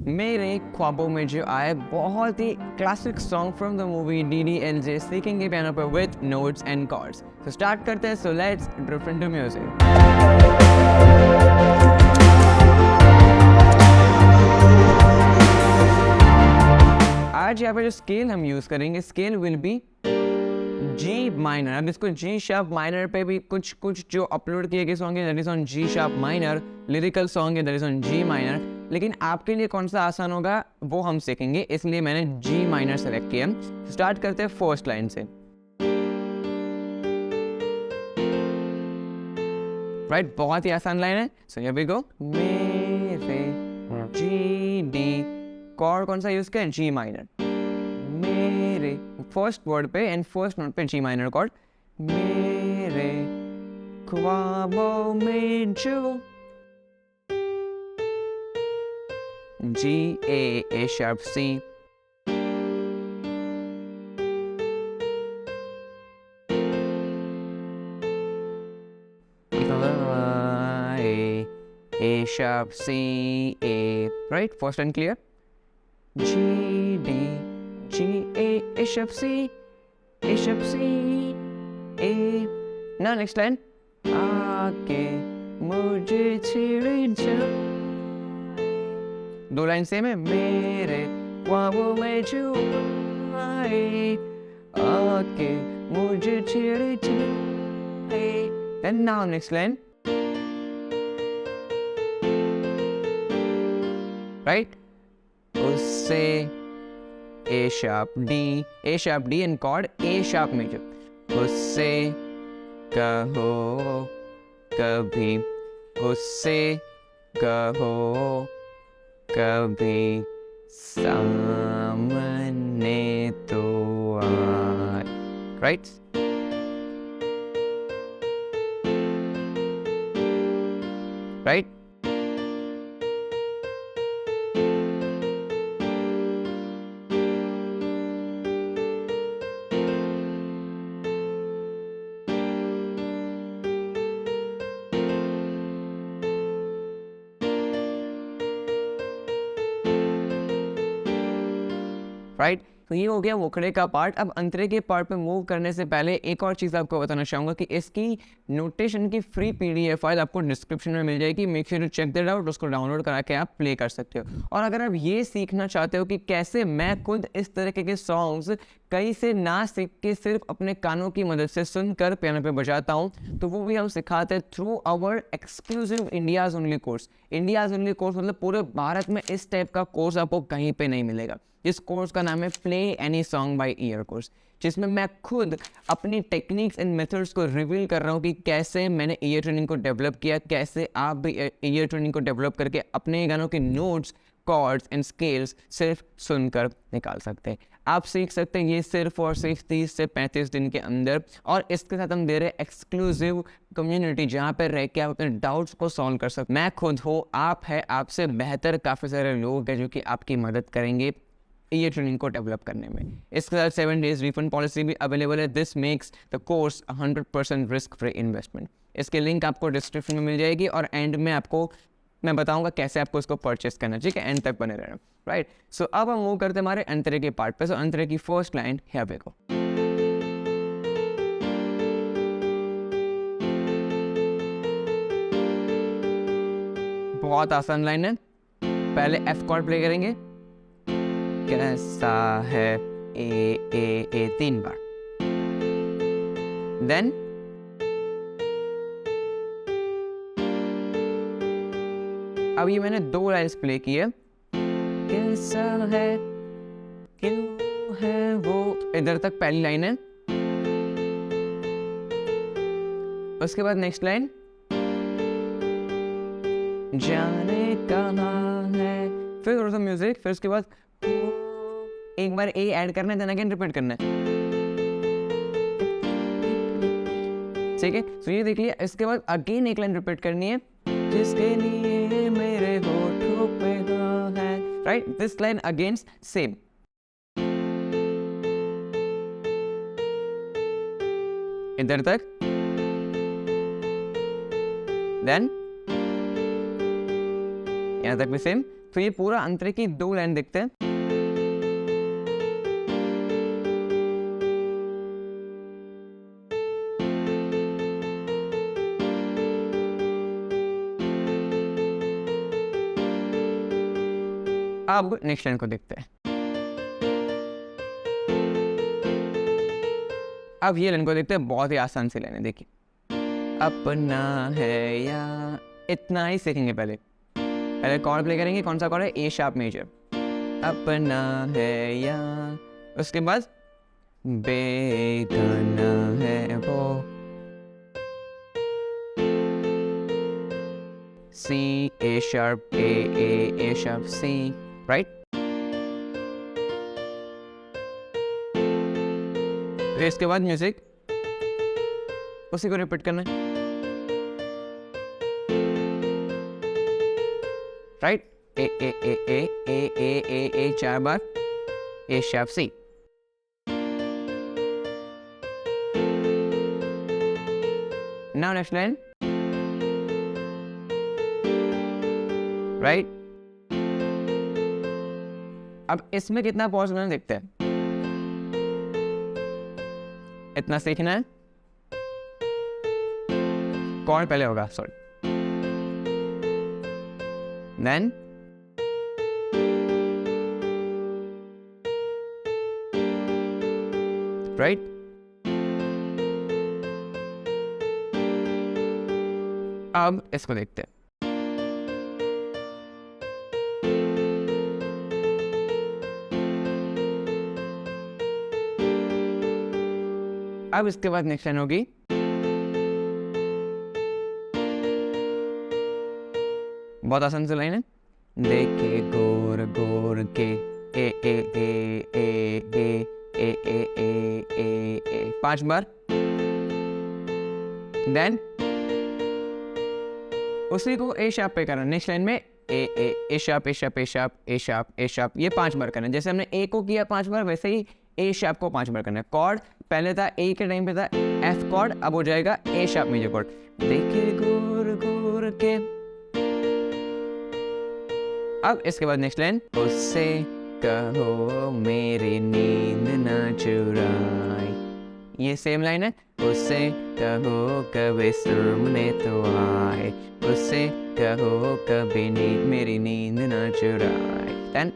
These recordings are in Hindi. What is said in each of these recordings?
मेरे ख्वाबों में जो आए बहुत ही classic song from the movie DDLJ सीखेंगे पियानो पर विद नोट्स एंड कॉर्ड्स। तो स्टार्ट करते हैं। So let's drift into music. आज यहाँ पे जो स्केल हम यूज करेंगे, scale will be G minor. अब इसको जी शार्प माइनर पे भी कुछ जो अपलोड किए गए सॉन्ग है that is on G sharp minor, lyrical song है that is on G minor. लेकिन आपके लिए कौन सा आसान होगा वो हम सीखेंगे, इसलिए मैंने जी माइनर सेलेक्ट किया। स्टार्ट करते हैं फर्स्ट लाइन से। राइट, बहुत ही आसान लाइन है। So here we go. मेरे जी डी, कॉर्ड कौन सा यूज किया, जी माइनर। मेरे फर्स्ट वर्ड पे एंड फर्स्ट नोट पे जी माइनर कॉर्ड। मेरे ख्वाबों में जो, G A sharp C, A sharp C A, right? First and clear. G D G A sharp C A sharp C A. Now next line. आके मुझे छेड़े चलो। दो लाइन सेम है। मेरे ख्वाबों में जो आए आके मुझे छेड़े चले। Then now next line. Right? उससे A sharp D and chord A sharp major. उससे कहो कभी, उससे कहो कभी सामने तो आए। Right? Right? राइट, तो ये हो गया वोकड़े का पार्ट। अब अंतरे के पार्ट पे मूव करने से पहले एक और चीज़ आपको बताना चाहूँगा कि इसकी नोटेशन की फ्री PDF फाइल आपको डिस्क्रिप्शन में मिल जाएगी। Make sure to check that out, उसको डाउनलोड करा के आप प्ले कर सकते हो। और अगर आप ये सीखना चाहते हो कि कैसे मैं खुद इस तरीके के सॉन्ग्स कहीं से ना सीख के सिर्फ अपने कानों की मदद से सुनकर पियानो पे बजाता हूँ, तो वो भी हम सिखाते हैं through our exclusive India's only course. India's only course मतलब पूरे भारत में इस टाइप का कोर्स आपको कहीं पे नहीं मिलेगा। इस कोर्स का नाम है play any song by year course, जिसमें मैं खुद अपनी टेक्निक्स एंड मेथड्स को रिवील कर रहा हूँ कि कैसे मैंने ईयर ट्रेनिंग को डेवलप किया, कैसे आप भी ईयर ट्रेनिंग को डेवलप करके अपने गानों के नोट्स, कॉर्ड्स एंड स्केल्स सिर्फ सुनकर निकाल सकते हैं। आप सीख सकते हैं ये सिर्फ और सिर्फ 30 से 35 दिन के अंदर। और इसके साथ हम दे रहे हैं एक्सक्लूसिव कम्युनिटी जहाँ पर रह के आप अपने डाउट्स को सॉल्व कर सकते हैं। मैं खुद हो, आप है, आपसे बेहतर काफ़ी सारे लोग हैं जो कि आपकी मदद करेंगे ईयर ट्रेनिंग को डेवलप करने में। इसके साथ 7 days रिफंड पॉलिसी भी अवेलेबल है। This makes the course 100% risk free investment. इसके लिंक आपको डिस्क्रिप्शन में मिल जाएगी और एंड में आपको मैं बताऊंगा कैसे आपको इसको परचेस करना, ठीक है? एंड तक बने रहना। राइट, सो अब हम मूव करते हैं हमारे अंतरे के पार्ट पे। सो अंतरे की first line here we go. बहुत आसान लाइन है। पहले F कॉर्ड प्ले करेंगे। कैसा है ए ए ए 3 बार। देन अब ये मैंने 2 लाइन्स प्ले की है। कैसा है, क्यों है वो, इधर तक पहली लाइन है। उसके बाद नेक्स्ट लाइन जाने कहाँ है, फिर थोड़ा सा म्यूजिक, फिर उसके बाद एक बार ए ऐड करना है, देन अगेन रिपीट करना है। ठीक है, तो ये देख लिया। इसके बाद अगेन एक लाइन रिपीट करनी है, जिसके लिए मेरे होठों पे है। Right, this line again same. इधर तक, देन यहाँ तक भी सेम। तो ये पूरा अंतरे की 2 लाइन देखते हैं। अब नेक्स्ट लाइन को देखते हैं। अब ये लाइन को देखते हैं, बहुत ही आसान सी लाइन है, देखिए। अपना है या, इतना ही सीखेंगे। पहले कॉर्ड प्ले करेंगे। कौन सा कॉर्ड है? A sharp major. अपना है या, उसके बाद बेगाना है वो, C, A sharp, A sharp, C, right. इसके बाद म्यूजिक उसी को रिपीट करना है, right. A A A A A A A A 4 बार, A sharp, C. Now next line, right. अब इसमें कितना पॉज करना देखते हैं। इतना सीखना है। कॉर्ड पहले होगा, सॉरी, देन राइट। अब इसको देखते हैं। अब इसके बाद नेक्स्ट लाइन होगी, बहुत आसान सी लाइन है। देखे गोर गोर के, ए A A A A A A A A A 5 bar, then उसी को ए शार्प पे करना। नेक्स्ट लाइन में ए sharp, A sharp, A sharp, A sharp, A sharp, ये 5 बार करना। जैसे हमने ए को किया 5 बार, वैसे ही ए शार्प को 5 बार करना है। कॉर्ड पहले था ए के टाइम पे था एफ कॉर्ड, अब हो जाएगा ए शार्प मेजर कॉर्ड। देखे गोर गोर के। अब इसके बाद नेक्स्ट लाइन, उससे कहो मेरी नींद ना चुराए, ये सेम लाइन है। उससे कहो कभी सामने तो आए, उससे कहो कभी मेरी नींद ना चुराए। देन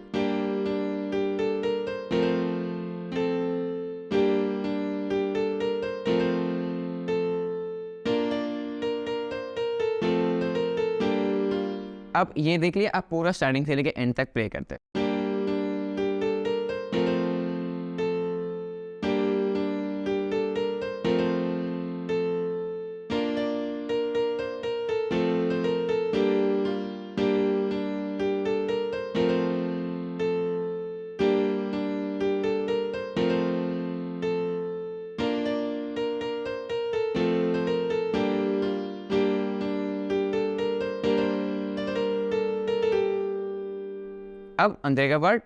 अब ये देख लिया, आप पूरा स्टार्टिंग से लेके एंड तक प्ले करते हैं। अब अंदर का वर्ड,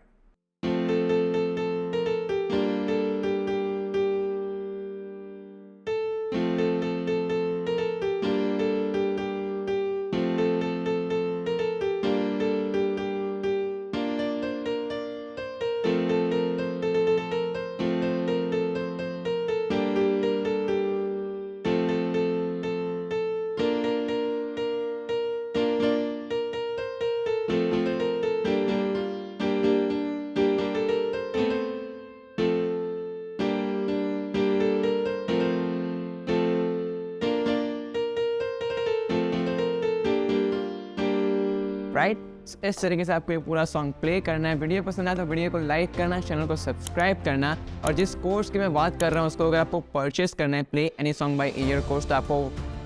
राइट। इस तरीके से आपको ये पूरा सॉन्ग प्ले करना है। वीडियो पसंद आया तो वीडियो को लाइक करना, चैनल को सब्सक्राइब करना, और जिस कोर्स की मैं बात कर रहा हूँ उसको अगर आपको परचेस करना है, play any song by year course, तो आपको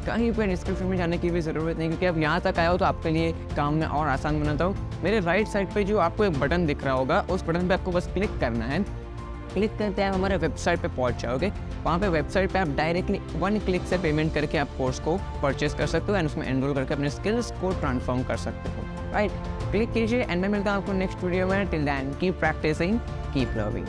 कहीं पर डिस्क्रिप्शन में जाने की भी ज़रूरत नहीं, क्योंकि आप यहाँ तक आए हो तो आपके लिए काम मैं और आसान बनाता हूँ। मेरे राइट साइड पे जो आपको एक बटन दिख रहा होगा, उस बटन पे आपको बस क्लिक करना है। क्लिक करते हैं आप हमारे वेबसाइट पे पहुंच जाओगे। वहाँ पे वेबसाइट पे आप डायरेक्टली 1 क्लिक से पेमेंट करके आप कोर्स को परचेस कर सकते हो एंड उसमें एनरोल करके अपने स्किल्स को ट्रांसफॉर्म कर सकते हो। राइट, क्लिक कीजिए एंड मैं मिलता हूँ आपको नेक्स्ट वीडियो में। Till then keep practising, keep learning.